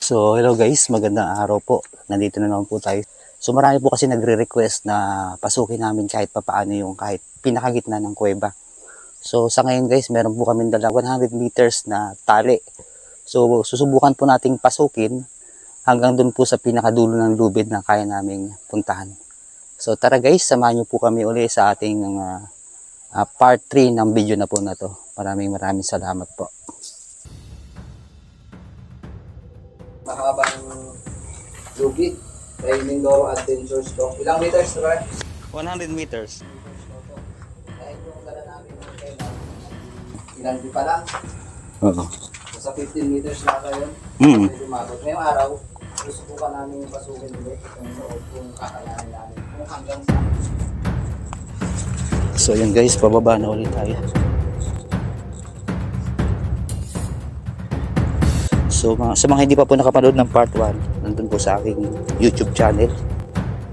So, hello guys, magandang araw po. Nandito na naman po tayo. So, marami po kasi nagre-request na pasukin namin kahit papaano yung kahit pinakagitna ng kuweba. So, sa ngayon guys, meron po kami dala 100 meters na tali. So, susubukan po nating pasukin hanggang dun po sa pinakadulo ng lubid na kaya naming puntahan. So, tara guys, samahan niyo po kami uli sa ating part 3 ng video na po na to. Maraming salamat po. Mahabang lubid kay Mindoro Adventures to. Ilang meters ba? 100 meters. Kahit yung dala namin ng kailan, ilang di pa lang. Oo. So, sa 15 meters na tayo, medyo umabot. Ngayong araw, susubukan namin yung pasukin ulit kung loob kung kakayanin namin. Kung hanggang sa... So yun guys, pababa na ulit tayo. So sa mga hindi pa po nakapanood ng part 1, nandun po sa aking YouTube channel.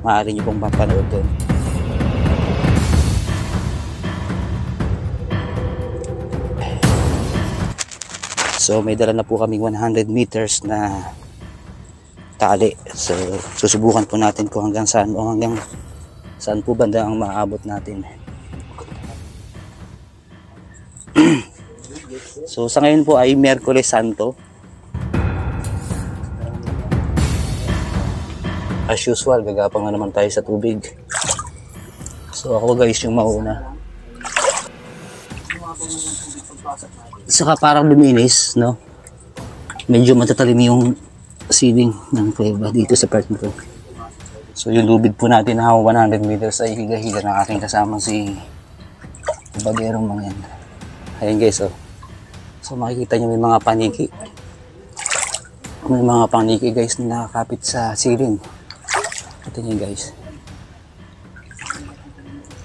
Maaari nyo pong mapanood doon. So may dala na po kaming 100 meters na tali. So susubukan po natin kung hanggang saan o hanggang saan po banda ang maaabot natin. So sa ngayon po ay Miyerkules Santo. As usual, gagapang na naman tayo sa tubig. So ako guys yung mauna. Saka parang luminis, no? Medyo matatalim yung ceiling ng kuweba dito sa part nito. So yung lubid po natin na 100 meters ay higa-higa ng aking kasama si bagerong mga yan. Ayan guys, oh. So makikita nyo may mga paniki. May mga paniki guys na nakakapit sa ceiling. Ito nyo guys.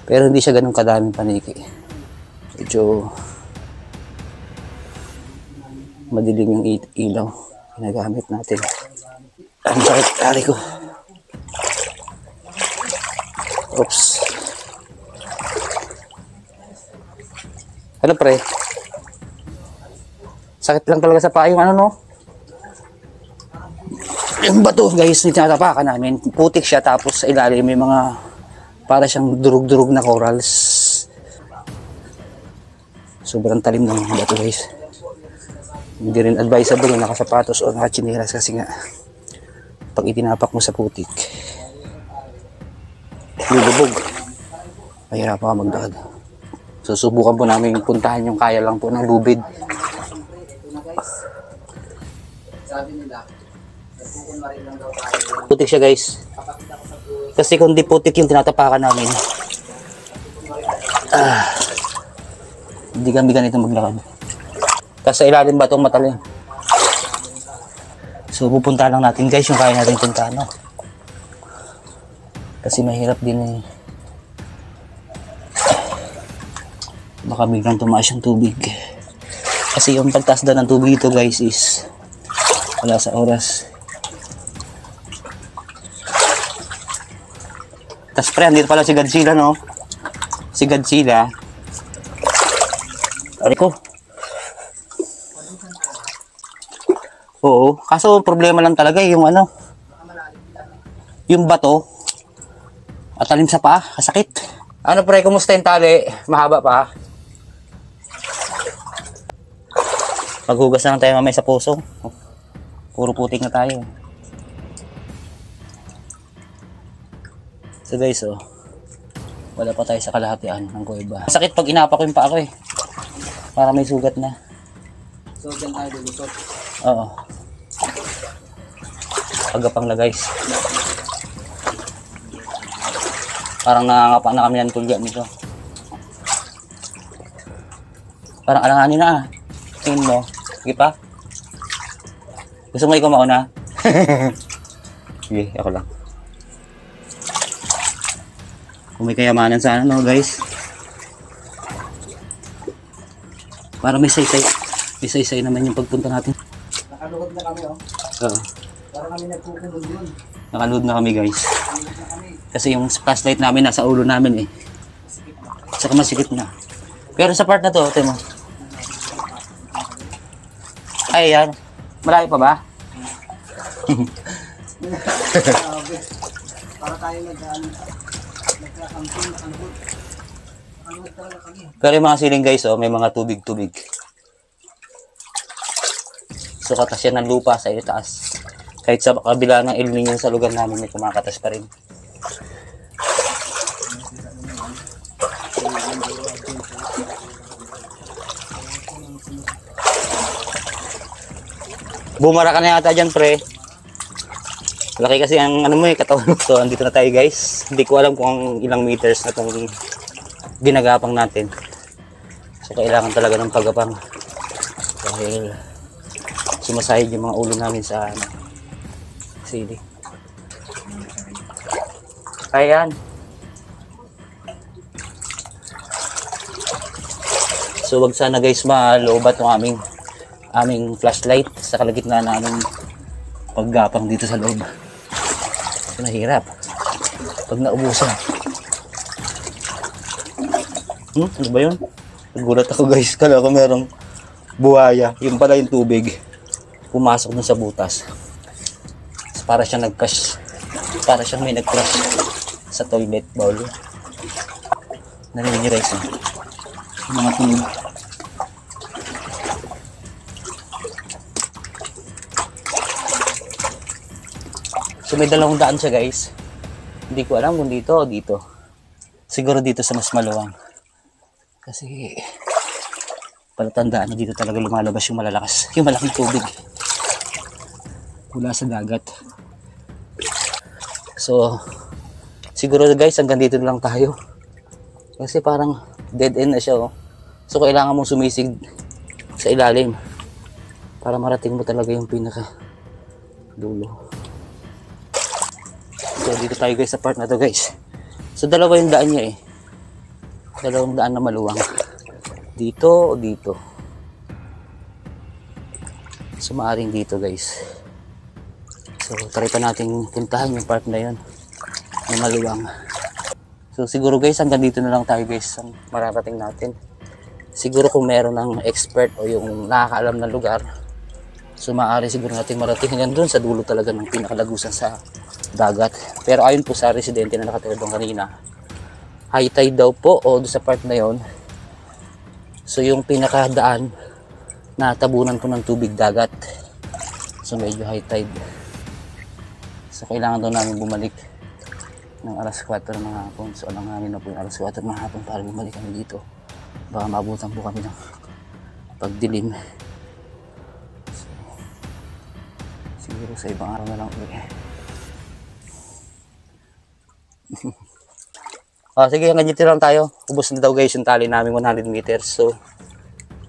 Pero hindi siya ganun kadaming paniki. Medyo madilim yung ilaw. Ginagamit natin. Ang sakit kari ko. Oops. Ano pre? Sakit lang talaga sa paa yung ano no? Yung bato guys, tinatapakan namin. Putik siya tapos sa ilalim may mga para siyang durug-durug na corals. Sobrang talim ng bato guys. Hindi rin advisable yung nakasapatos o nakatsinilas kasi nga pag itinapak mo sa putik lulubog. Mahirap pa magdakad. So subukan po namin puntahan yung kaya lang po ng lubid. Sabi nila, nagkukunwari lang daw tayo. Putik siya guys. Kasi kung di putik yung tinatapakan namin, hindi kami ganito maglakad. Kasi sa ilalim ba itong matalim? So pupunta lang natin guys yung kaya natin puntahan. No? Kasi mahirap din eh. Baka biglang tumaas yung tubig. Kasi yung pagtaas daw ng tubig ito guys is wala sa oras. Tapos pre, andito pala si Godzilla no? Si Godzilla. Ari ko. Oo, kaso problema lang talaga yung ano. Yung bato. At talim sa paa, kasakit. Ano pre, kumusta yung tali? Mahaba pa. Maghugas na lang tayo mamaya sa puso. Puro putik na tayo. So guys, oh. Wala pa tayo sa kalahatian ng kuweba. Sakit pag inapa ko yung paa ko eh. Para may sugat na. So, dyan tayo lulusot. Oo. Pagapang na guys. Parang nangangapa na kami ng tulya nito. Parang alanganin na ah. Tingin mo. Sige pa. Gusto mo ikaw mauna? Sige, ako lang. Kung may kayamanan sana no guys. Para may saysay. May saysay naman yung pagpunta natin. Nakaluhod na kami oh. Oo. Para kami nagkukulog yun. Nakaload na kami guys. Kasi yung flashlight namin nasa ulo namin eh. Saka masikip na. Pero sa part na to, ito mo. Ay yan. Malayo pa ba? Grabe. Para tayo nagka-camping, nakalabot. Nakalabot talaga kami. Pero yung mga siling guys, oh, may mga tubig-tubig. So katas yan ng lupa sa itaas. Kahit sa kabila ng El Niño sa lugar namin, may kumakatas pa rin. Bumara ka na yata dyan, pre. Laki kasi ang ano mo eh, katawan mo. So, andito na tayo guys. Hindi ko alam kung ilang meters na itong ginagapang natin. So, kailangan talaga ng paggapang. Dahil sumasahid yung mga ulo namin sa ano, sili. Ayan. So, wag sana guys maloobat ng aming flashlight sa kalagitnaan na aming paggapang dito sa loob. So, nahirap pag naubusan. Ano ba yun? Nagulat ako guys, kala ko merong buhaya. Yung pala yung tubig pumasok dun sa butas. So, para siyang nag-crash, para siyang may nag-crash sa toilet bowl. Narinig niyo guys, yung mga tunog. So may 2 daan siya guys. Hindi ko alam kung dito o dito. Siguro dito sa mas maluwang. Kasi palatandaan na dito talaga lumalabas yung malalakas, yung malaking tubig mula sa dagat. So siguro guys hanggang dito na lang tayo. Kasi parang dead end na siya oh. So kailangan mong sumisig sa ilalim para marating mo talaga yung pinaka dulo. So dito tayo guys sa part na to guys. So 2 yung daan niya eh. 2 daan na maluwang. Dito o dito. So maaring dito guys. So try pa natin puntahan yung part na yun na maluwang. So siguro guys hanggang dito na lang tayo guys ang mararating natin. Siguro kung meron ng expert o yung nakakaalam ng lugar, so maaari siguro natin marating hanggang dun sa dulo talaga ng pinakalagusan sa dagat. Pero ayon po sa residente na nakatira doon kanina, high tide daw po o doon sa part na yon. So yung pinakadaan na tabunan po ng tubig dagat. So medyo high tide. So kailangan daw namin bumalik ng alas 4 ng hapon. So alam namin na po yung alas 4 ng hapon para bumalik kami dito. Baka mabutan po kami ng pagdilim. So, siguro sa ibang araw na lang ulit. Sige, hanggang dito lang tayo. Ubos na daw guys yung tali namin 100 meters. So,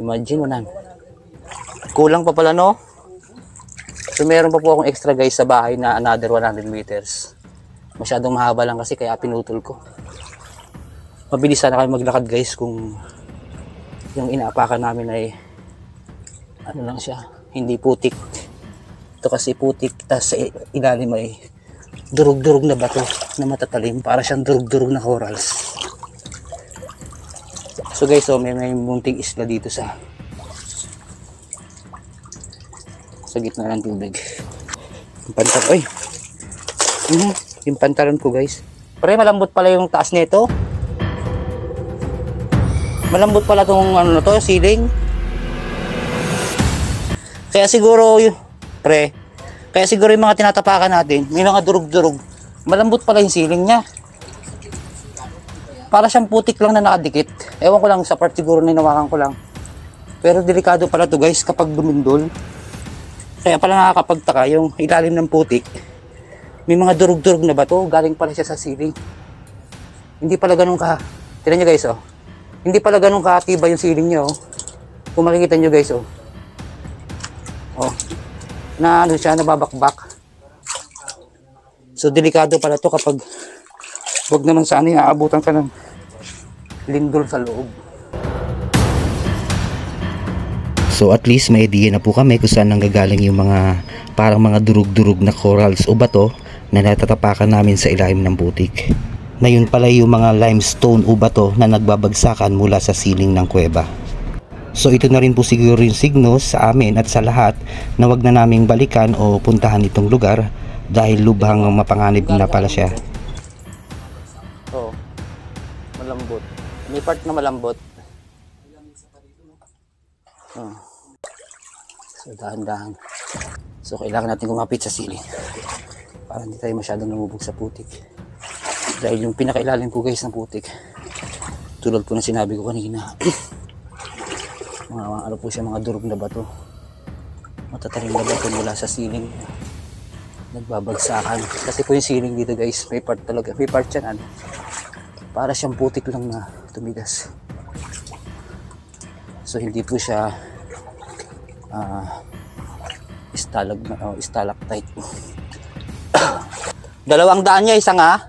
imagine 100. Kulang pa pala no? So, meron pa po akong extra guys sa bahay na another 100 meters. Masyadong mahaba lang kasi kaya pinutol ko. Mabilis sana kayo maglakad guys kung yung inaapakan namin ay ano lang siya, hindi putik. Ito kasi putik, tas sa ilalim ay durug-durug na bato na matatalim, para siyang durug-durug na corals. So guys, may munting isla dito sa gitna ng tubig. Yung pantalon, yung pantalon ko guys. Pre, malambot pala yung taas nito. Malambot pala tong ano na to, ceiling. Kaya siguro yung mga tinatapakan natin, may mga durug-durug. Malambot pala yung ceiling niya. Para siyang putik lang na nakadikit. Ewan ko lang, sa part siguro na hinawakan ko lang. Pero delikado pala to guys kapag dumindol. Kaya pala nakakapagtaka yung ilalim ng putik. May mga durug-durug na bato, galing pala siya sa ceiling. Hindi pala ganun ka. Tignan nyo guys oh. Hindi pala ganun katibay yung ceiling niya oh. Kung makikita nyo guys oh. Oh. Na ano siya, nababakbak. So delikado pala to kapag wag naman sana aabutan ka ng lindol sa loob. So at least may idea na po kami kung saan nanggagaling yung mga parang mga durug-durug na corals o bato na natatapakan namin sa ilalim ng putik. Na yun pala yung mga limestone o bato na nagbabagsakan mula sa ceiling ng kuweba. So ito na rin po siguro yung signos sa amin at sa lahat na wag na naming balikan o puntahan itong lugar dahil lubhang mapanganib na pala siya. Oo. Malambot. May part na malambot. Oh. So dahan-dahan. So kailangan natin kumapit sa siling para hindi tayo masyadong lumubog sa putik. Dahil yung pinakailalim po guys ng putik, tulad po na sinabi ko kanina, mga ano po siya, mga durog na bato, matatalim na bato mula sa siling, nagbabagsakan. Kasi po yung siling dito guys, may part talaga, may part yan ano, para siyang putik lang na tumigas. So hindi po siya stalactite. 200 niya, isa nga.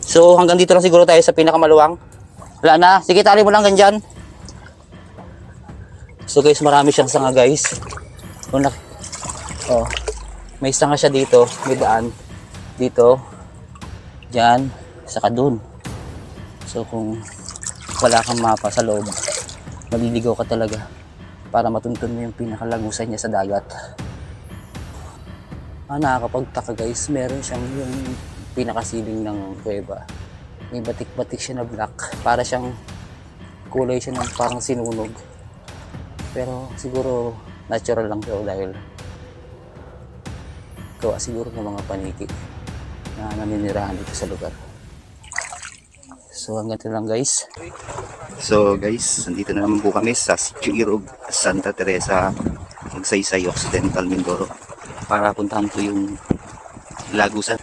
So hanggang dito lang siguro tayo sa pinakamaluwang. Wala na, sige tali mo lang ganyan. So guys, marami siyang sanga guys. Oh, may sanga siya dito, may daan dito, dyan, saka dun. So kung wala kang mapa sa loob, maliligaw ka talaga para matuntun mo yung pinakalagusan niya sa dagat. Nakakapagtaka guys, meron siyang yung pinakasiling ng kuweba. May batik-batik siya na black, para siyang kulay siya ng parang sinunog. Pero siguro natural lang siya dahil gawa siguro ng mga paniki na naninirahan dito sa lugar. So hanggang dito lang guys. So guys, nandito na naman po kami sa Sitio Irog, Santa Teresa, Magsaysay, Occidental, Mindoro, para puntahan po yung lagusan.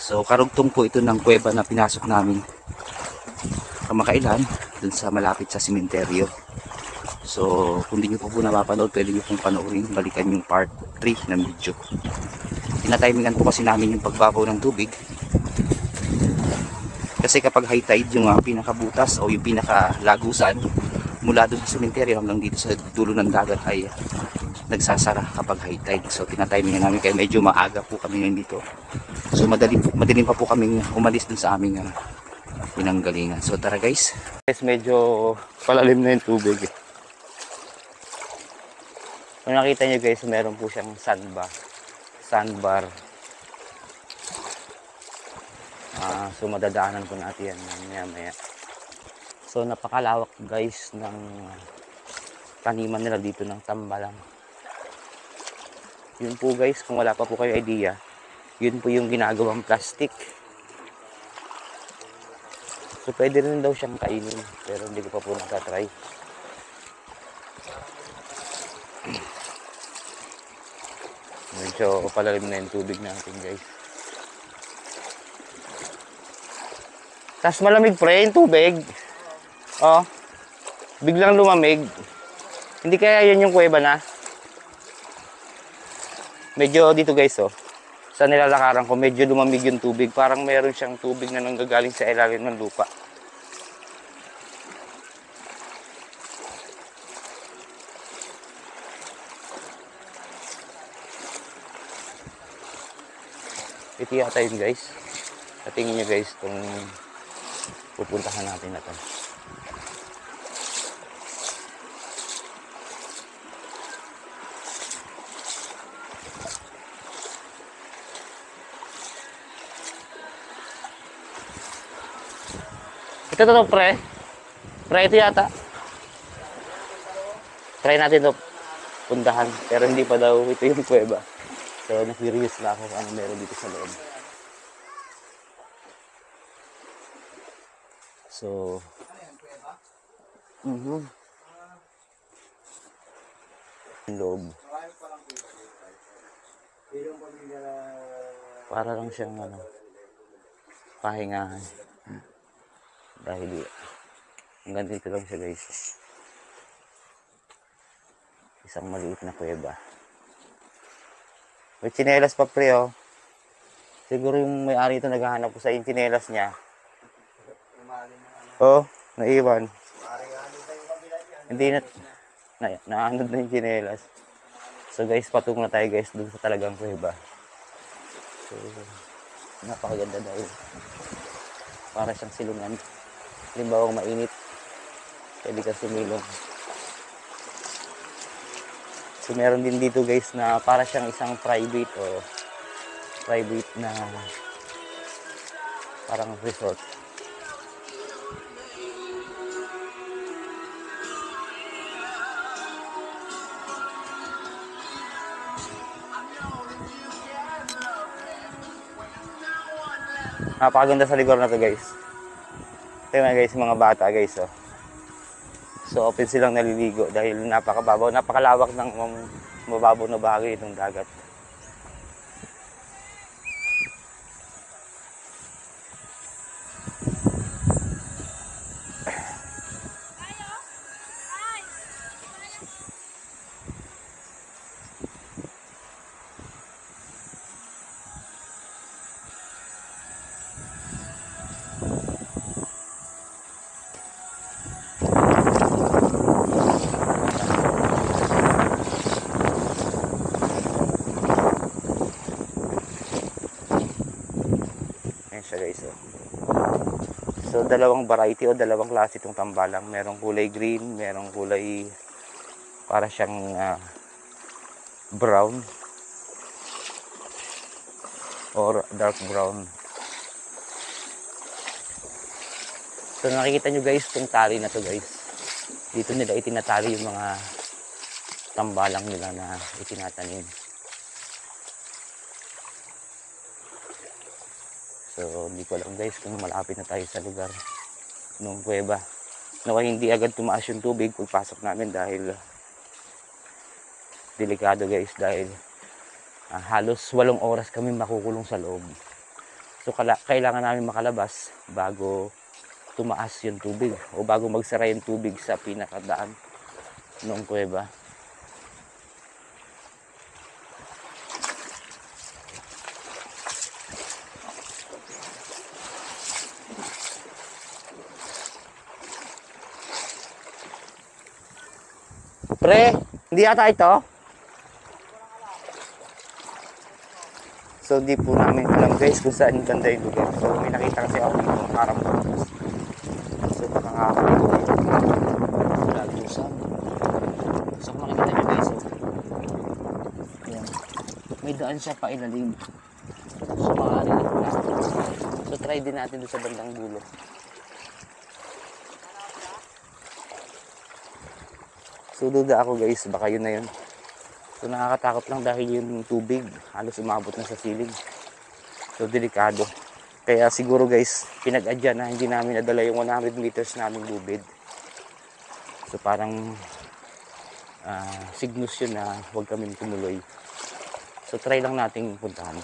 So karugtong po ito ng kuweba na pinasok namin kamakailan dun sa malapit sa sementeryo. So kung di nyo po napapanood, pwede nyo pong panoorin, balikan yung part 3 ng video. Tinatimingan po kasi namin yung pagbabaw ng tubig, kasi kapag high tide yung pinakabutas o yung pinakalagusan mula doon sa sementeryo hanggang dito sa dulo ng dagat ay nagsasara kapag high tide. So tinatimingan namin, kaya medyo maaga po kami ngayon dito. So madilim pa po kami umalis dun sa aming pinanggalingan. So tara guys. Guys, medyo palalim na yung tubig. Kung nakita nyo guys, meron po siyang sandbar. So madadaanan po natin yan maya. So napakalawak guys ng taniman nila dito ng tambalang. Yun po guys, kung wala pa po kayo idea, yun po yung ginagawang plastic. So pwede rin daw siyang kainin, pero hindi ko pa po natatry. Medyo palalim na yung tubig natin guys. Tas malamig pre yung tubig. Oh, biglang lumamig. Hindi kaya yun yung kuweba na? Medyo dito guys oh, sa nilalakaran ko medyo lumamig yung tubig. Parang meron siyang tubig na nanggagaling sa ilalim ng lupa. Ito yata yun guys. Tingin nyo guys kung pupuntahan natin na ito. Ito to pre. Pre ito yata. Try natin to puntahan. Pero hindi pa daw ito yung kuweba. So na-curious na ako kung ano meron dito sa loob. So loob. Para lang siyang ano, pahingahan. Dahil hanggang dito lang siya guys. Isang maliit na kuweba. May tsinelas pa pre oh. Siguro yung may-ari ito naghahanap ko sa yung tsinelas niya. Oh, naiwan. Hindi na naanod na yung tsinelas. So guys, patungo na tayo guys dun sa talagang kuweba. So napakaganda dahil para siyang silungan. Halimbawa mainit, Pwede ka sumilong. So meron din dito guys na para siyang isang private o private na parang resort. Napakaganda sa lugar na to guys. Tingnan guys, mga bata guys, oh. So open silang naliligo dahil napakababaw, napakalawak ng mababaw na bahagi ng dagat. Siya guys, oh. So dalawang variety o dalawang klase itong tambalang, merong kulay green, merong kulay para siyang brown or dark brown. So nakikita nyo guys itong tali na to guys, dito nila itinatali yung mga tambalang nila na itinatanim. So, hindi ko alam guys kung malapit na tayo sa lugar ng kuweba. Nawa hindi agad tumaas yung tubig pagpasok namin dahil delikado guys, dahil halos 8 oras kami makukulong sa loob. So, kailangan namin makalabas bago tumaas yung tubig o bago magsara yung tubig sa pinakadaan ng kuweba. Pre, hindi yata ito? So, di po namin alam guys kung saan yung ganda yung lugar. So, may nakita kasi ako dito ng parang bukas. So, baka nga ako dito. Lagusan. So, kung makikita nyo guys, ayan. May daan siya pa ilalim. So, maaari na po natin. So, try din natin doon sa bandang dulo. So duda ako guys, baka yun na yun. So nakakatakot lang dahil yung tubig halos umabot na sa ceiling. So delikado. Kaya siguro guys, pinag-adya na hindi namin nadala yung 100 meters naming lubid. So parang signus yun na huwag kami tumuloy. So try lang nating puntahan.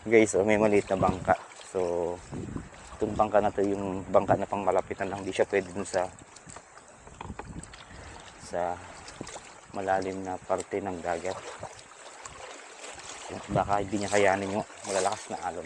Guys, may maliit na bangka. So itong bangka na to yung bangka na pang malapitan lang. Hindi siya pwede dun sa malalim na parte ng dagat. Baka hindi niya kayanin yung malalakas na alon.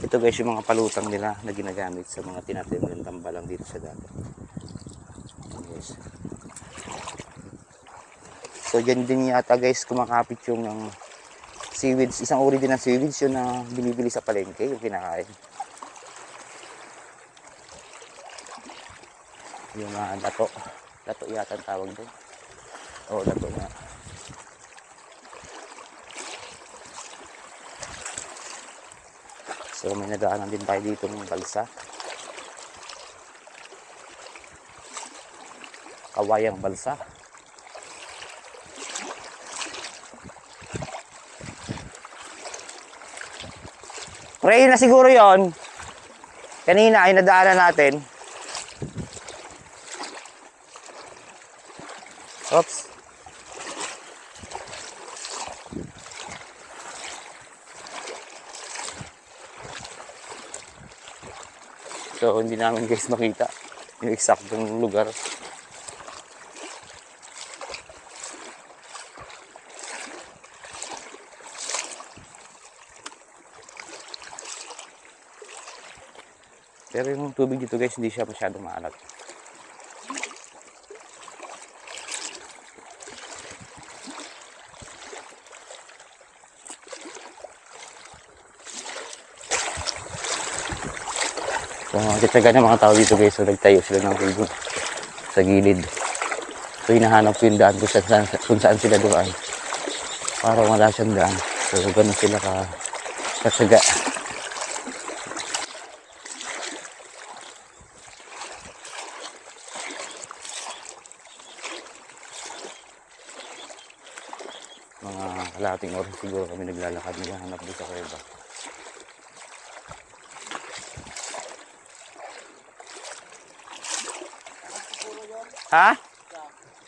Ito guys yung mga palutang nila na ginagamit sa mga tinatim ng tambalang dito sa dagat. Yes. So dyan din yata guys kumakapit yung seaweeds, isang uri din ng seaweeds yun na binibili sa palengke, yung kinakain. Yung lato. Lato yata ang tawag doon. Oo, lato nga. So may nadaanan din tayo dito ng balsa. Kawayang balsa. Pray na siguro yon. Kanina ay nadaanan natin. Oops. So hindi namin guys makita yung eksaktong lugar. Pero yung tubig dito guys, hindi siya masyadong maalat. So, titsaga ng mga tao dito guys. So, nagtayo sila ng tubo sa gilid. So, hinahanap ko yung daan kung saan sila dumaan. Para wala siyang daan. So, ganun sila katsaga. Mga kalahating oras siguro kami naglalakad, naghahanap doon sa kuweba. Ha?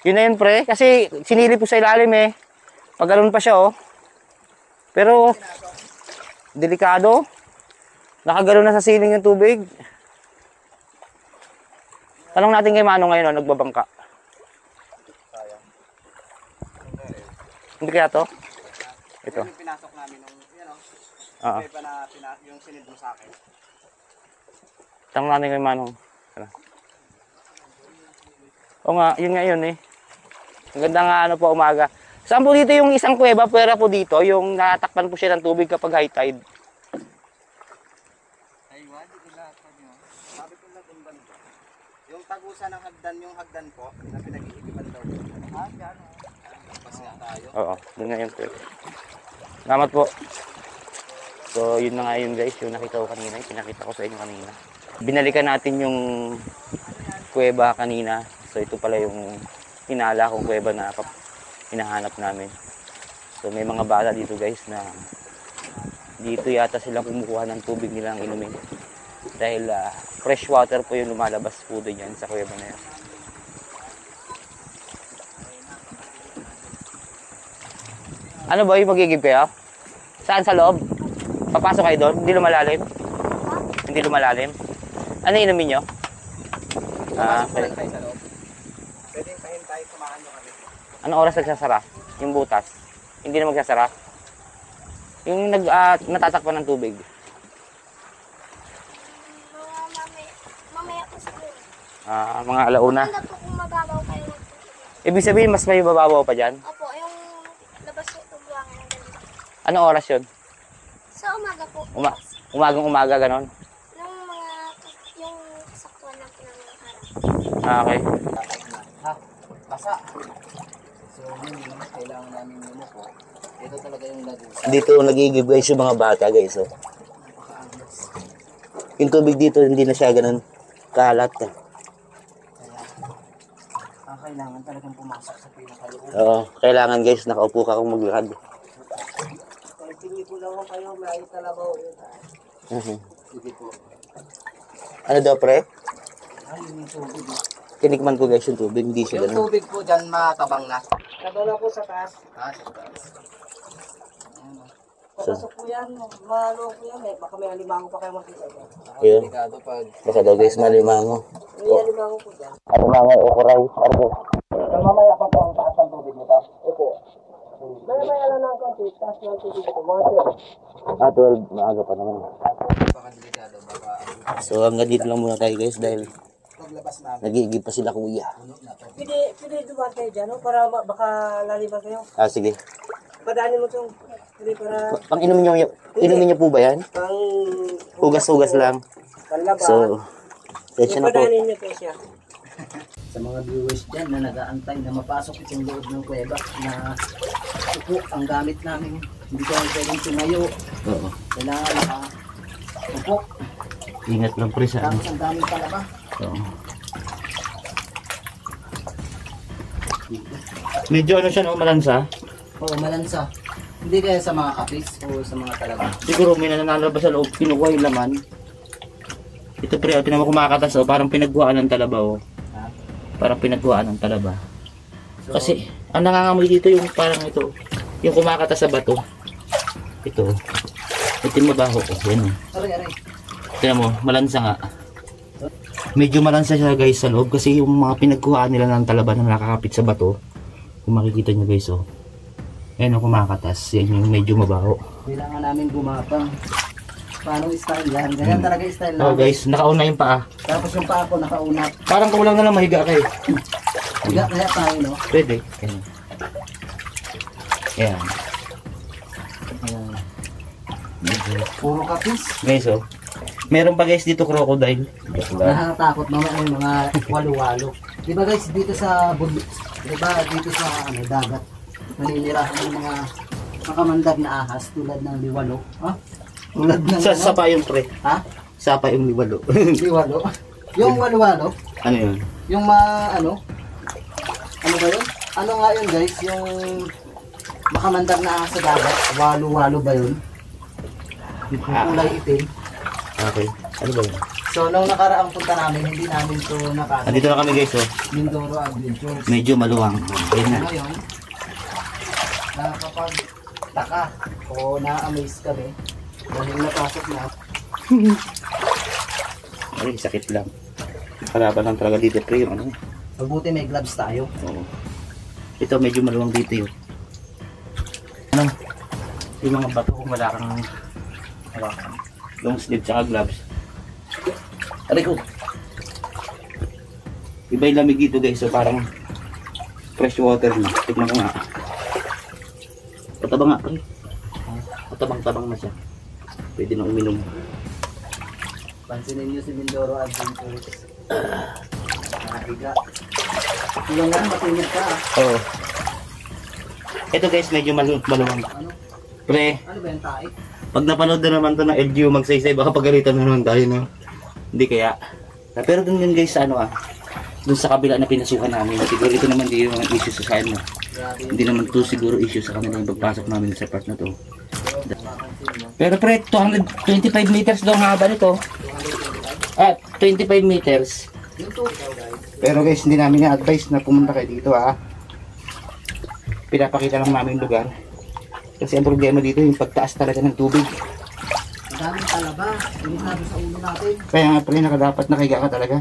Yun na yun pre, kasi sinilip ko sa ilalim eh. Pag ganun pa siya oh. Pero, delikado. Nakagalaw na sa ceiling yung tubig. Tanong natin kay Mano ngayon, nagbabangka. Hindi kaya to? Ito. Yung pinasok namin nung, yan o. Oo. Iba na yung sinid mo sa akin. Tanong natin kay Mano. O nga, yun nga yun eh. Ang ganda nga ano po umaga. Saan po dito yung isang kuweba, pwera po dito, yung natakpan po siya ng tubig kapag high tide. Aywa, dito lahat pa nyo. Sabi ko na kung banda. Yung tagusan ng hagdan, yung hagdan po, na pinag-iigiban daw. Ha? Yan o. Pas nga tayo. Oo, doon nga yun. Salamat po. So, yun na nga yun guys, yung nakita ko kanina, yung pinakita ko sa inyo kanina. Binalikan natin yung kuweba kanina. So, ito pala yung hinala kong kuweba na hinahanap namin. So, may mga bata dito guys na dito yata sila kumukuha ng tubig nilang inumin. Dahil fresh water po yung lumalabas po doon yan sa kuweba na yan. Ano ba yung magigib kayo? Saan sa loob? Papasok kayo doon? Hindi lumalalim? Hindi lumalalim? Ano inumin nyo? Pwede tayo sa loob. Pwede tayo tayo, samahan nyo kami. Anong oras nagsasara? Yung butas? Hindi na magsasara? Yung natatakpan ng tubig? Mamaya po siguro. Mga alauna. Ano po kung mababaw kayo ng tubig? Ibig sabihin, mas may bababaw pa dyan? Opo, yung labas yung tubuangan ng ganito. Anong oras yun? Sa umaga po. Umagang-umaga, ganon? Nung yung kasaktuan ng pinangyayari. Okay. Ha? Basa. So, yun, kailangan namin lumuko. Ito talaga yung lagusan. Dito nagigib guys yung mga bata guys. Oh. Yung tubig dito, hindi na siya ganon kalat. Kaya, kailangan talagang pumasok sa pinakaloob. Oo, kailangan guys, nakaupo ka kung maglakad. Continue po lang kayo, may talabaw. Sige po. Ano daw pre? Ayun yung tubig. Tinikman ko guys yung tubig, hindi siya Yung ganon. tubig po dyan matabang na. Tabaw na po sa taas. Sa taas. Papasok po yan. Malo po yan. Baka may alimango pa kayo makita. Yun. Delikado pag Baka daw guys, malimango. may alimango po dyan. Alimango o kuray. Arbo. Mamaya pa po ang taas ng tubig nito. Opo. Maya lang ng konti. Taas ng tubig ito. Mga sir. 12, maaga pa naman. Baka delikado. Baka So hanggang dito lang muna tayo guys dahil paglabas namin. nagigib pa sila kuya. Pwede dumaan kayo dyan, no? Para baka laliban kayo. Sige. Padaanin mo itong pwede para Pang inumin niyo po ba yan? pang Hugas-hugas lang. panlaba. So, tensya na po. Padaanin niyo po siya. Sa mga viewers dyan na nag-aantay na mapasok itong loob ng kuweba na upo ang gamit namin. Hindi ko pwedeng tumayo. Oo. Kailangan upo. Ingat lang pre sa ano. Tapos ang daming palaba. Oo. Medyo ano siya no, malansa. Oo, malansa. Hindi kaya sa mga kapis o sa mga talaba. Siguro may nananalabas sa loob, kinukuha yung laman. Ito pre, tinan mo kumakatas oh, parang pinagkuhaan ng talaba oh. Ha? Parang pinagkuhaan ng talaba. So, Kasi ang nangangamoy dito yung parang ito, yung kumakatas sa bato. Ito. Ito yung mabaho oh, yan oh. aray. Tingnan mo, malansa nga. Medyo malansa siya guys sa loob kasi yung mga pinagkuhaan nila ng talaba na nakakapit sa bato. Kung makikita nyo guys oh. Ayan o kumakatas. Yan yung medyo mabaho. Kailangan namin gumapang. Paano style yan? Ganyan talaga style Oh namin. guys, nakauna yung paa. Tapos yung paa ko nakaunat. Parang kulang na lang mahiga kayo. Higa kaya tayo, no? Pwede. Ayan. Ayan. Ayan. Puro kapis. Guys oh. Meron pa guys dito crocodile. Nakakatakot naman yung mga walo-walo. Di ba guys, dito sa bundok, di ba dito sa dagat, naninirahan ng mga makamandag na ahas tulad ng liwalo. Ha? Tulad ng Sa payong pre. Ha? Sa payong liwalo. Liwalo? Yung walo-walo? Ano yun? Yung ano ba yun? Ano nga yun guys? Yung makamandag na ahas sa dagat, walo-walo ba yun? Yung kulay itim. Okay. Ano ba yun? So, nung nakaraang punta namin, hindi namin to nakasok. Andito na kami guys oh. Mindoro Adventures. Medyo maluwang. Ayun na. Ngayon, nakakapagtaka o na-amaze kami dahil napasok na. Ay, sakit lang. Kalaban lang talaga dito pre yung ano. Mabuti may gloves tayo. Oo. Ito medyo maluwang dito yun. Ano? Yung mga bato kung wala kang hawakan. Long sleeve tsaka gloves. Aray ko. Iba yung lamig dito guys. So parang fresh water na. Tignan ko nga. Patabang nga pre. Patabang-tabang na siya. Pwede na uminom. Pansinin nyo si Mindoro Adventures. Nakahiga. Ilang nga, matulog ka ah. Oo. Ito guys, medyo maluwang. Ano? Pre, Ano ba yung tae? pag napanood na naman to ng LGU magsaysay, baka pagalitan na naman tayo, no? Hindi kaya. Pero dun yun guys, ano dun sa kabila na pinasukan namin. Siguro ito naman di yung mga issue sa side, no? Grabe. Hindi naman to siguro issue sa kanila yung pagpasok namin sa part na to. Mapansin mo. Pero pre, 225 meters daw ang haba nito. 25 meters. Yung tukaw guys. Pero guys, hindi namin na-advise na pumunta kayo dito, Pinapakita lang namin yung lugar. Kasi ang problema dito yung pagtaas talaga ng tubig. Ang daming talaba. Delikado sa ulo natin. Kaya nga pala nakadapat nakahiga ka talaga.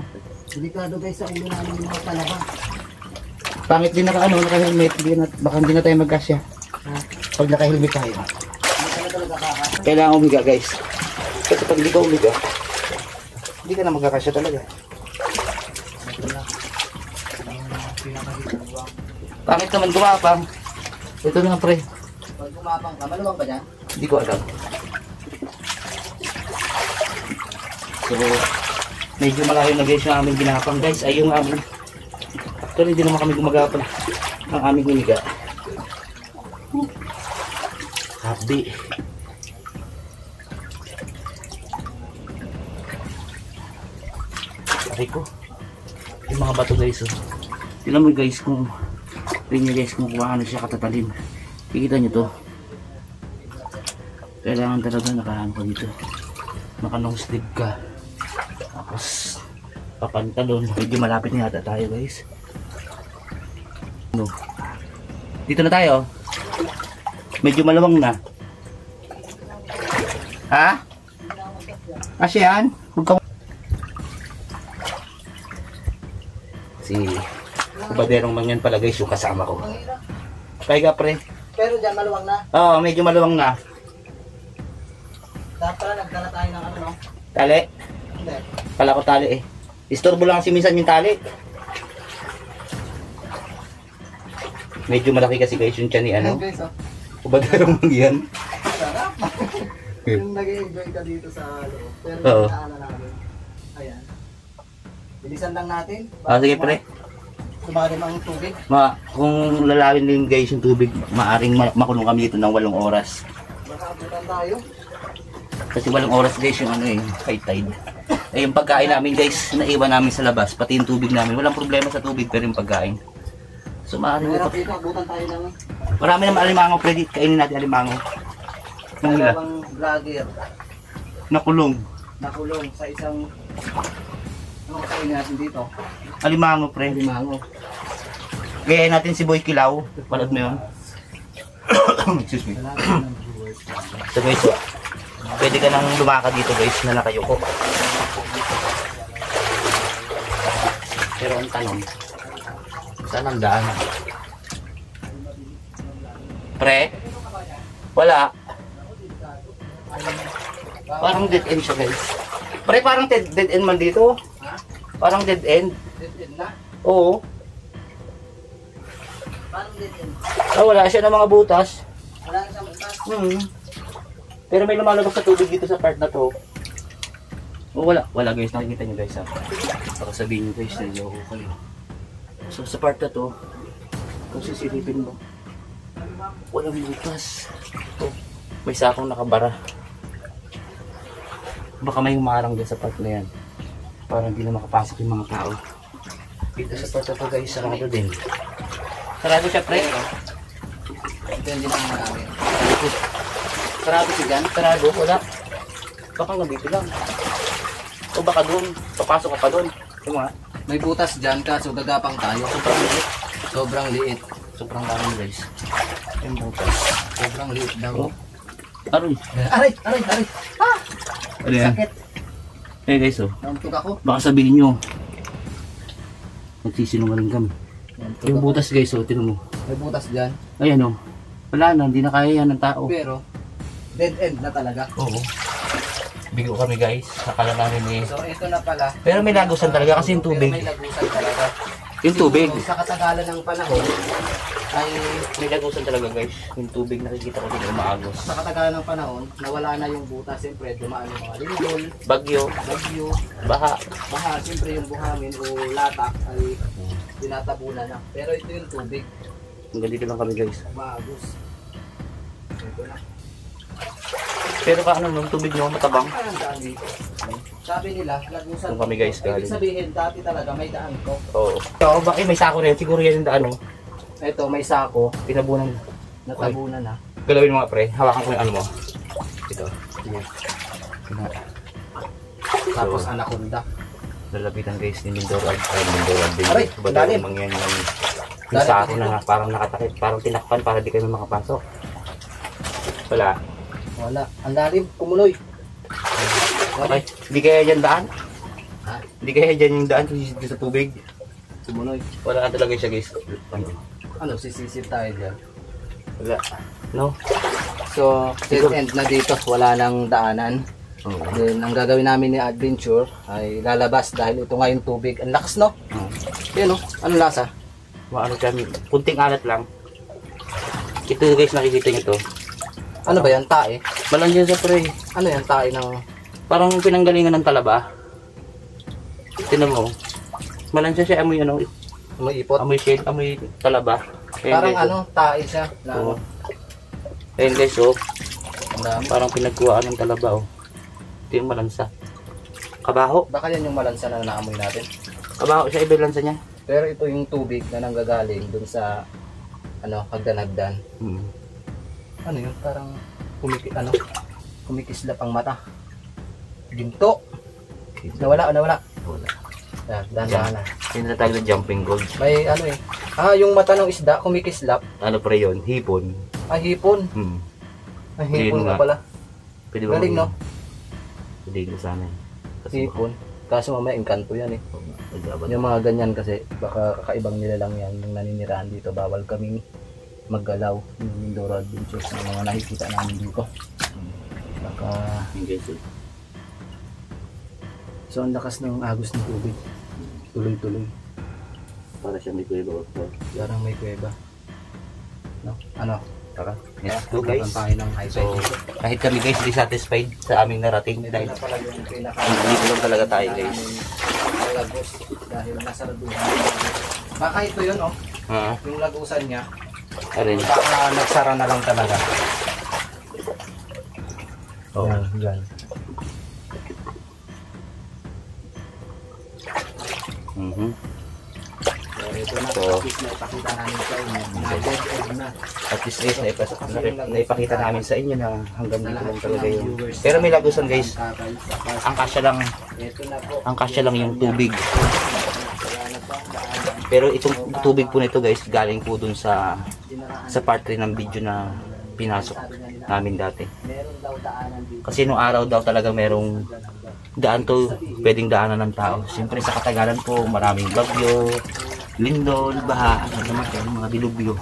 Delikado guys sa ulo namin yung mga talaba. Pangit din naka-helmet, baka hindi na tayo magkasya. Pag naka-helmet tayo. Hindi ka na talaga kakasya. Kailangan umiga guys. Kasi pag hindi ka umiga, hindi ka na magkakasya talaga. Pangit naman gumapang. Ito na pre. Pag gumapang ka, maluwang ba dyan? Hindi ko alam. So, medyo malayo na guys yung aming ginapang guys. Ay yung aming, actually hindi naman kami gumagapang ang aming hiniga. Habi. Aray ko. Yung mga bato guys. Tignan mo guys kung kung ano siya katatalim. Kikita nyo to. Kailangan talaga nakahaan ko dito. Naka-long sleeve ka. Tapos papantalon. Medyo malapit na yata tayo guys. No. Dito na tayo. Medyo malamang na. Ha? Kasi yan? Huwag ka. Si baderong man yan pala guys yung kasama ko. Kaya pre. Pero dyan maluwang na. Oo, medyo maluwang na. Dapat pala nagdala tayo ng ano no? Tali. Hindi. Kala ko tali eh. Istorbo lang kasi minsan yung tali. Medyo malaki kasi guys yung tiyan ni ano. Guys, oh. Baderong man yan. Sarap. Yung nag-enjoy ka dito sa loob. Pero Oo. naana namin. Ayan. Bilisan lang natin. Sige pre. Sumalim ang tubig. Kung lalawin din guys yung tubig, maaring makulong kami dito ng 8 oras. Baka abutan tayo. Kasi 8 oras guys yung ano high tide. Eh yung pagkain namin guys, naiwan namin sa labas, pati yung tubig namin. Walang problema sa tubig pero yung pagkain. So maaring Mahirap dito, abutan tayo ng marami naman alimango, pwede kainin natin alimango. Nung hila, dalawang vlogger nakulong. nakulong sa isang ano kainin natin dito? Alimango pre. Limango. Gayain natin si Boy Kilaw. Palad mo yun. Excuse me. So guys, pwede ka nang lumakad dito guys na nakayuko. Pero ang tanong, saan ang daan? Pre? Wala. Parang dead end siya guys. Pre, parang dead end man dito. Parang dead end. Dead end na? Oo. Parang dead end. Wala siya ng mga butas. Wala isang butas. Pero may lumalabas sa tubig dito sa part na to. Oh, wala guys, nakikita nyo guys ha. Baka sabihin nyo guys na niloko kayo. So sa part na to, kung sisilipin mo, walang butas. Oh, may sakong nakabara. Baka may humarang dyan sa part na yan. Para hindi na makapasok yung mga tao. Dito sa part na to guys, sarado din. Sarado siya pre. Ito yung ginagawa namin. Sarado siya dyan, sarado, wala. Baka nga dito lang. O baka doon, papasok ka pa doon. Yung mga, May butas dyan kaso gagapang tayo. sobrang liit. Sobrang liit. Sobrang dami guys. Yung butas. Sobrang liit daw. Oh. Aroy. Aray! Aray! Aray! Ah! Ano yan? Sakit. Eh guys oh, Nauntok ako. baka sabihin nyo, nagsisinungaling kami. Nauntok Yung ako. butas guys oh, tinan mo. May butas dyan. Ayan oh, wala na, hindi na kaya yan ng tao. Pero, dead end na talaga. Oo. Bigo kami guys, akala namin eh. So, ito na pala. Pero may lagusan talaga kasi yung tubig. Pero may lagusan talaga. Yung tubig. Sa katagalan ng panahon, ay May lagusan talaga guys. Yung tubig nakikita ko din umaagos. sa katagalan ng panahon, nawala na yung butas. Siyempre, dumaan yung mga lindol, Bagyo, bagyo, baha. baha. Siyempre, yung buhangin o latak ay tinatabunan na. Pero ito yung tubig, Hanggang dito lang kami guys. maagos. Ito na. Pero paano yung tubig nyo matabang? Ay, ang daan dito. Sabi nila, lagusan. Doon kami, guys, galing. Ibig sabihin, dati talaga may daan ko. Oo. Oo, bakit may sako na yan? Siguro yan yung daan oh. Ito, may sako, Pinabunan. natabunan na. Galawin mo nga pre, hawakan ko yung ano mo. Ito. Sige. Ina- Tapos So, anaconda. lalapitan guys ni Mindoro at Mindoro at Aray, lalim. Mangyan yung Lalim sako dito. na nga, parang nakatakip, parang tinakpan para di kayo makapasok. Wala. Wala. Ang lalim, kumuloy. Okay. Hindi kaya dyan daan? Ha? Hindi kaya dyan yung daan kasi sa tubig? Kumuloy. Wala na talaga siya guys. Ano? Ano, sisisip tayo dyan. Wala. No? So, dead end na dito. Wala nang daanan. Oo. Then, ang gagawin namin ni Adventure ay lalabas dahil ito nga yung tubig. Ang lakas, no? Yan, no? Ano lasa? Maano dyan, kunting alat lang. Ito guys, nakikita nyo to. Ano ba yan? Tae? Malangyan sa pre. Ano yan? Tae ng... Parang pinanggalingan ng talaba. Tinan mo. Malansya siya, amoy ano, May ipot. amoy shell, amoy talaba. Ayan, Parang guys, ano, tae siya. Na, oh. Ayan guys, oh. ang dami. Parang pinagkuhaan ng talaba, oh. Ito yung malansa. Kabaho. Baka yan yung malansa na naamoy natin. Kabaho siya, iba yung lansa niya. Pero ito yung tubig na nanggagaling dun sa ano, hagdan-hagdan. Hmm. Ano yun? Parang kumikislap ang mata. Ginto. Nawala. Wala. Yan, dahan na. Yung natawag na jumping gold. May ano eh. Yung mata ng isda kumikislap. Ano pre yun? Hipon. Hipon. Hmm. Hipon Yun nga nga. pala. Pwede ba Galing, no? Pwede ko sana eh. Kasi Hipon. Kaso mamaya engkanto yan eh. baka- Yung mga ganyan kasi baka kakaibang nila lang yan yung naninirahan dito. Bawal kaming maggalaw yung Mindoro Adventures ng mga nakikita namin dito. Baka Yung guys, eh. so ang lakas ng agos ng tubig. Tuloy-tuloy. Para siya may kuweba. Parang may kuweba. No? Ano? Tara. Let's go guys. Punta tayo ng high So, tide dito. kahit kami guys di satisfied sa aming narating Ito dahil na pala yung pinaka dito lang talaga tayo guys. lagos dahil nasa lagusan. Baka ito yun oh. Ha? Yung lagusan niya. Arin. Baka nagsara na lang talaga. Oh. Yan. Mhm. So, ito na. So, At least naipakita namin sa inyo. Na dead end na. At least guys, naipakita namin sa inyo na hanggang Sa dito lahat lang talaga ng yun. viewers. Pero may lagusan guys. Ang kasya lang, Ito na po. ang kasya lang yung tubig. Wala na po ang daanan. Pero itong tubig po nito guys, galing po dun sa Dinaraan. part 3 ng video na pinasok namin dati. Meron daw daanan dito. Kasi nung araw daw talaga merong daan to, pwedeng daanan ng tao. Siyempre sa katagalan po, maraming bagyo, lindol, baha, ano naman kayo, mga dilubyo.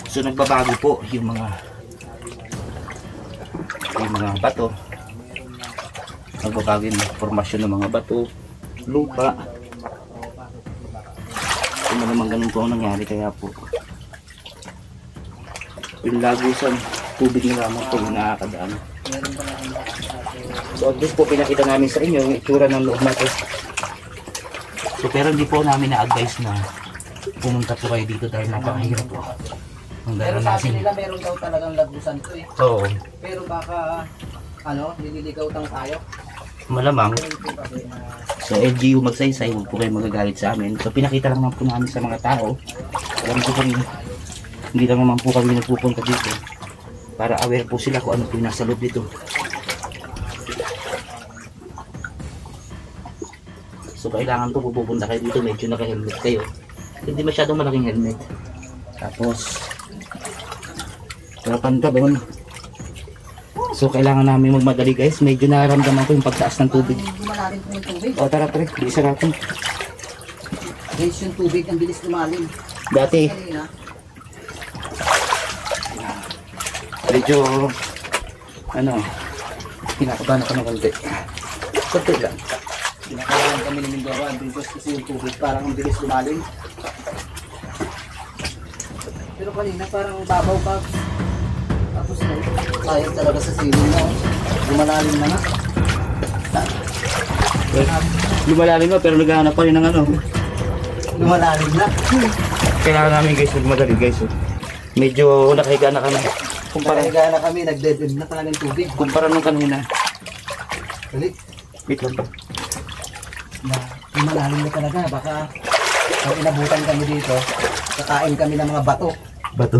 So nagbabago po yung mga bato. Nagbabago yung formasyon ng mga bato, lupa. Kung naman ganun po ang nangyari, kaya po yung lagusan, tubig na lamang po yung nakakadaan. Meron pala ang lakas natin. So at least po pinakita namin sa inyo yung itsura ng loob natin. So pero hindi po namin na-advise na pumunta po kayo dito dahil napakahirap po. Ang Pero dahil sabi natin. nila meron daw talagang lagusan to eh. Oo, Pero baka, nililigaw tang tayo. malamang. Pero ito kasi na, So LGU magsaysay, huwag po kayo magagalit sa amin. So pinakita lang naman po namin sa mga tao. Alam ko rin, hindi lang naman po kami nagpupunta dito. Para aware po sila kung ano po yung nasa loob dito. So kailangan po pupunta kayo dito, medyo naka-helmet kayo. Hindi masyadong malaking helmet. Tapos, harapan ka doon. So kailangan namin magmadali guys. Medyo nararamdaman ko yung pagtaas ng tubig. lumalalim po yung tubig. O tara pre, bisa natin. Guys, yung tubig, ang bilis lumalim. Dati, Kanina, medyo, kinakabahan ako ng konti. Konti lang. pinakalaan kami ng Mindoro Adventures kasi yung tubig parang ang bilis lumalim. Pero kanina parang babaw pa. Tapos na, sayang talaga sa ceiling na. Lumalalim na nga. Lumalalim na pero naghahanap pa rin ng Lumalalim na. Kailangan namin guys, magmadali guys. Medyo nakahiga na kami. Kumpara na kami, nagdead na talaga yung tubig. Kumpara nung kanina. Balik. Wait lang pa. Na lumalalim na talaga. Baka pag inabutan kami dito, kakain kami ng mga bato. Bato.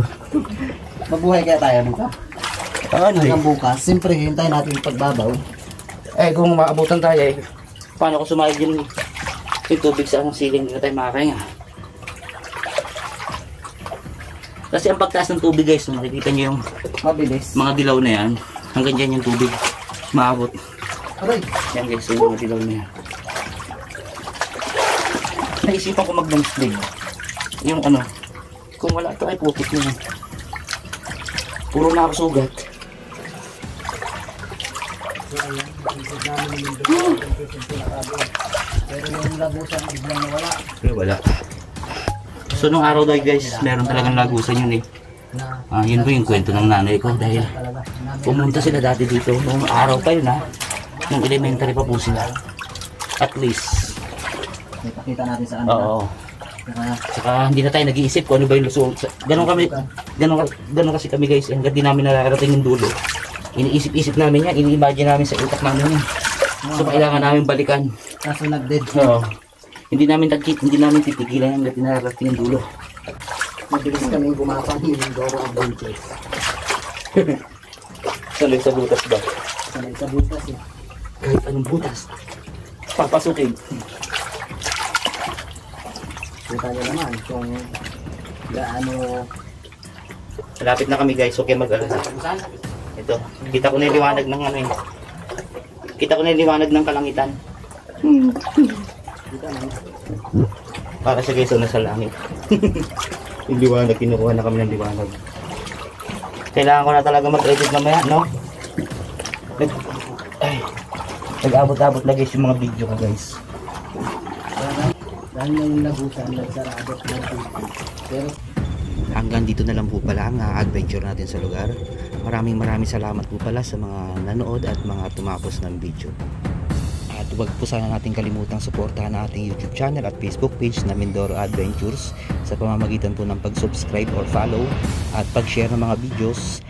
Mabuhay kaya tayo dito. Hanggang bukas, siyempre hintayin natin yung pagbabaw. Eh kung maabutan tayo eh, paano ko sumayad yung tubig sa siling, hindi na tayo makakahinga. Kasi ang pagtaas ng tubig guys, makikita nyo yung Mabilis. mga dilaw na yan, hanggang dyan yung tubig maabot. Aray! Yan guys, yung mga dilaw na yan. Naisipan ko mag-long sleeve. Yung kung wala ito ay pupit na yan. Puro na ako sugat. Pero yung labusan, biglang nawala. Pero wala. So nung araw daw guys, meron talagang lagusan yun eh. Na Yun po yung kwento ng nanay ko dahil talaga. pumunta sila dati dito. Nung araw pa yun nung elementary pa po sila. At least. May pakita natin sa kanila. Oo. Kaya, Saka hindi na tayo nag-iisip kung ano ba yung lusong. Ganon kasi kami guys. Hanggang di namin nakarating yung dulo. Iniisip-isip namin yan. Ini-imagine namin sa utak namin yan. So kailangan namin balikan. kaso nag-dead. Oo. Hindi namin titigilan hanggang di nakarating yung dulo. Mabilis kami gumapang yung Mindoro Adventures. Sanay sa butas ba? Sanay sa butas eh. Kahit anong butas. Papasukin. Kita nyo naman kung gaano Malapit na kami guys. Okay mag-alas. saan? Ito. Kita ko na yung liwanag ng Kita ko na yung liwanag ng kalangitan. Kita naman. Para sa guys, nasa langit. Yung liwanag, kinukuha na kami ng liwanag. Kailangan ko na talaga mag-edit mamaya, no? Nag-abot-abot na guys yung mga video ko guys. Dahil yung labusan, nagsarado. Pero Hanggang dito na lang po pala ang adventure natin sa lugar. Maraming salamat po pala sa mga nanood at mga tumapos ng video. At huwag po sana natin kalimutang suportahan ang ating YouTube channel at Facebook page na Mindoro Adventures sa pamamagitan po ng pag-subscribe or follow at pag-share ng mga videos.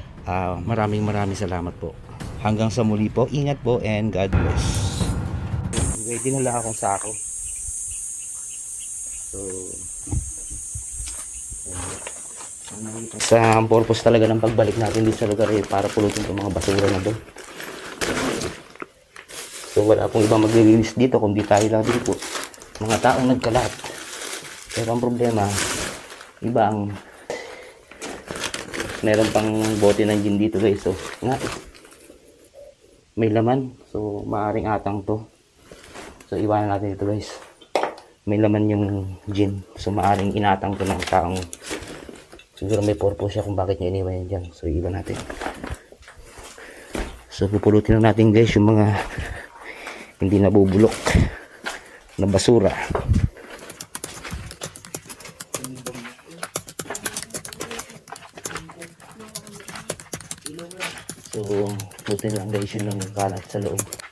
Maraming salamat po. Hanggang sa muli po, ingat po and God bless. Ready na lang akong sako. So, sa purpose talaga ng pagbalik natin dito sa lugar eh, para pulutin itong mga basura na doon. So wala pong ibang maglilinis dito kundi tayo lang din po. Mga taong nagkalat. Pero ang problema, ibang meron pang bote ng gin dito guys. So nga, may laman. So maaring atang to. So iwanan natin ito guys. May laman yung gin. So maaring inatang to ng taong siguro may purpose siya kung bakit niya iniwan yan dyan. So iwan natin. So pupulutin na natin guys yung mga hindi nabubulok na basura. So, buti lang guys, yun lang yung kalat sa loob.